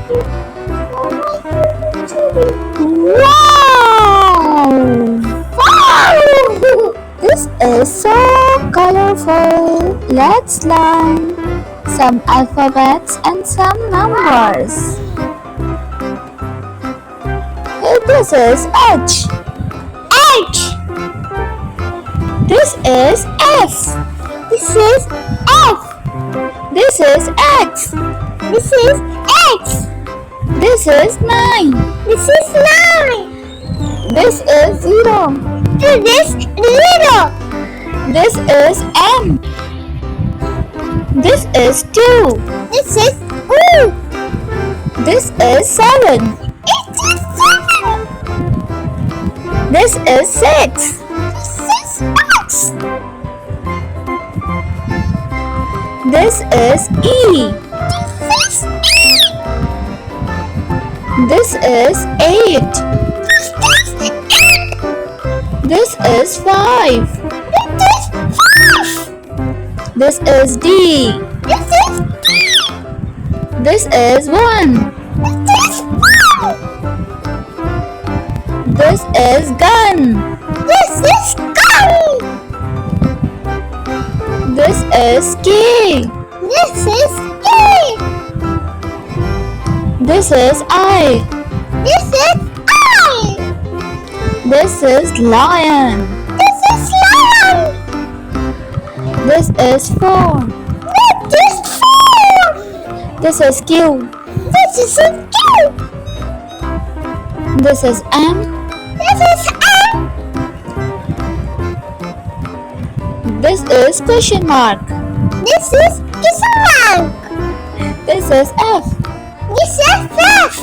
Wow! Wow! This is so colorful. Let's learn some alphabets and some numbers. This is H. H. This is F. This is F. This is X. This is X. This is 9. This is 9. This is 0. This is 0. This is M. This is 2. This is 2. This is 7. It is 7. This is 6. This is 6. This is E. This is E. This is 8. This is 5. This is D. This is D. This is 1. This is gun. This is gun. This is K. This is K. This is I. This is I. This is lion. This is lion. This is 4. This is 4. This is Q. This is Q. This is M. This is M. This is question mark. This is question mark. This is F. This is F.